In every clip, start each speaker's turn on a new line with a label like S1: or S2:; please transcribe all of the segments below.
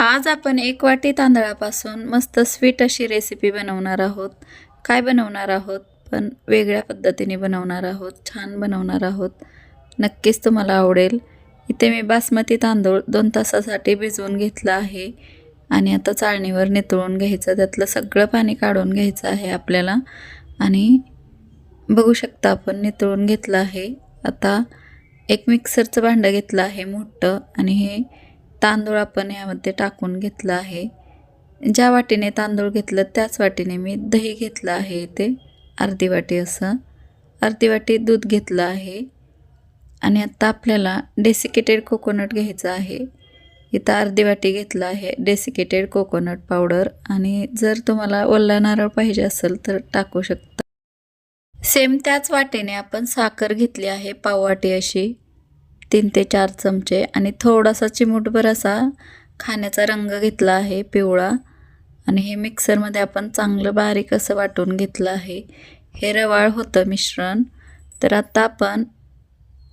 S1: आज आपण एक वाटी तांदळापासून मस्त स्वीट अशी रेसिपी बनवणार आहोत. काय बनवणार आहोत? पण वेगळ्या पद्धतीने बनवणार आहोत. छान बनवणार आहोत. नक्कीच तुम्हाला आवडेल. इथे मी बासमती तांदूळ 2 तासासाठी भिजवून घेतला आहे आणि आता चाळणीवर नितळून घ्यायचं. त्यातलं सगळं पाणी काढून घ्यायचं आहे आपल्याला आणि बघू शकता आपण नितळून घेतलं आहे. आता एक मिक्सरचं भांडं घेतलं आहे मोठं आणि हे तांदूळ आपण यामध्ये टाकून घेतलं आहे. ज्या वाटीने तांदूळ घेतलं त्याच वाटीने मी दही घेतलं आहे. इथे अर्धी वाटी असं अर्धी वाटी दूध घेतलं आहे आणि आता आपल्याला डेसिकेटेड कोकोनट घ्यायचं आहे. इथं अर्धी वाटी घेतलं आहे डेसिकेटेड कोकोनट पावडर आणि जर तुम्हाला ओला नारळ पाहिजे असेल तर टाकू शकता. सेम त्याच वाटीने आपण साखर घेतली आहे पाव वाटी अशी 3 ते 4 चमचे आणि थोडासा चिमूटभर असा खाण्याचा रंग घेतला आहे पिवळा आणि हे मिक्सरमध्ये आपण चांगलं बारीक असं वाटून घेतलं आहे. हे रवाळ होतं मिश्रण. तर आता आपण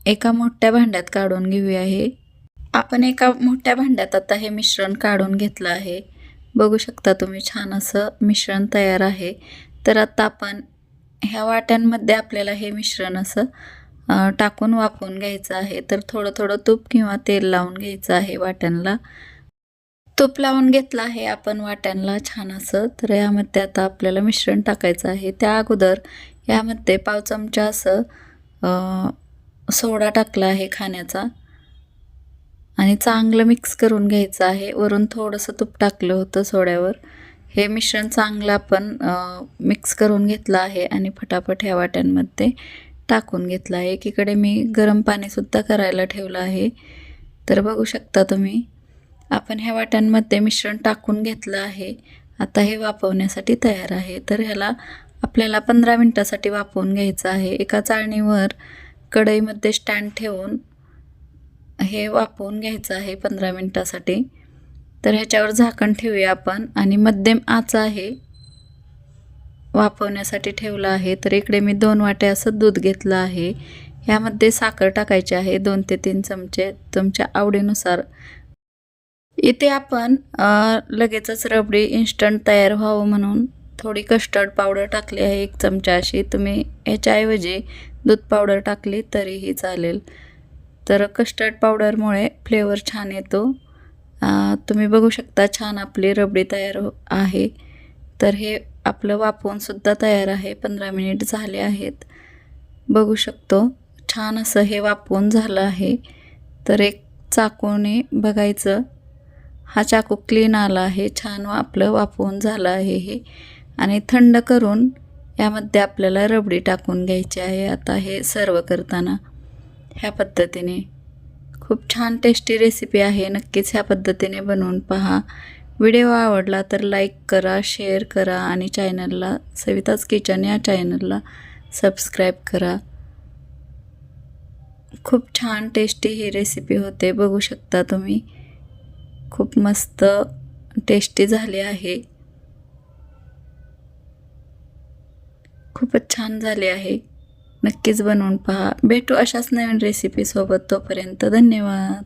S1: एका मोठ्या भांड्यात काढून घेऊया. हे आपण एका मोठ्या भांड्यात आता हे मिश्रण काढून घेतलं आहे. बघू शकता तुम्ही छान असं मिश्रण तयार आहे. तर आता आपण ह्या वाट्यांमध्ये आपल्याला हे मिश्रण असं टाकून वाफवून घ्यायचं आहे. तर थोडं थोडं तूप किंवा तेल लावून घ्यायचं आहे वाट्यांना. तूप लावून घेतलं आहे आपण वाट्यांना छान असं. तर यामध्ये आता आपल्याला मिश्रण टाकायचं आहे. त्या अगोदर यामध्ये पाव चमचा असं सोडा टाकला आहे खाण्याचा आणि चांगलं मिक्स करून घ्यायचं आहे. वरून थोडंसं तूप टाकलं होतं सोड्यावर. हे मिश्रण चांगलं आपण मिक्स करून घेतलं आहे आणि फटाफट ह्या वाट्यांमध्ये टाकून घेतलं आहे. एकीकडे मी गरम पाणीसुद्धा करायला ठेवलं आहे. तर बघू शकता तुम्ही आपण ह्या वाट्यांमध्ये मिश्रण टाकून घेतलं आहे. आता हे वाफवण्यासाठी तयार आहे. तर ह्याला आपल्याला 15 मिनटासाठी वाफवून घ्यायचं आहे. एका चाळणीवर कढईमध्ये स्टँड ठेवून हे वाफवून घ्यायचं आहे 15 मिनटासाठी. तर ह्याच्यावर झाकण ठेवूया आपण आणि मध्यम आच आहे वाफवण्यासाठी ठेवलं आहे. तर इकडे मी 2 वाट्या असं दूध घेतलं आहे. ह्यामध्ये साखर टाकायची आहे 2 ते 3 चमचे तुमच्या आवडीनुसार. इथे आपण लगेचच रबडी इन्स्टंट तयार व्हावं म्हणून थोडी कस्टर्ड पावडर टाकली आहे 1 चमचा अशी. तुम्ही ह्याच्याऐवजी दूध पावडर टाकली तरीही चालेल. तर कस्टर्ड पावडरमुळे फ्लेवर छान येतो. तुम्ही बघू शकता छान आपली रबडी तयार आहे. तर हे आपलं वाफवूनसुद्धा तयार आहे. 15 मिनिट झाले आहेत. बघू शकतो छान असं हे वाफवून झालं आहे. तर एक चाकूने बघायचं. हा चाकू क्लीन आला आहे. छान आपलं वाफवून झालं आहे हे आणि थंड करून यामध्ये आपल्याला रबडी टाकून घ्यायची आहे. आता हे सर्व करताना ह्या पद्धतीने खूप छान टेस्टी रेसिपी आहे. नक्कीच ह्या पद्धतीने बनवून पहा. व्हिडिओ आवडला तर लाईक करा, शेअर करा आणि चॅनलला सविताज किचन या चॅनलला सबस्क्राईब करा. खूप छान टेस्टी ही रेसिपी होते. बघू शकता तुम्ही खूप मस्त टेस्टी झाली आहे. खूपच छान झाली आहे. नक्कीच बनवून पहा. भेटू अशाच नवीन रेसिपीसोबत. तोपर्यंत धन्यवाद.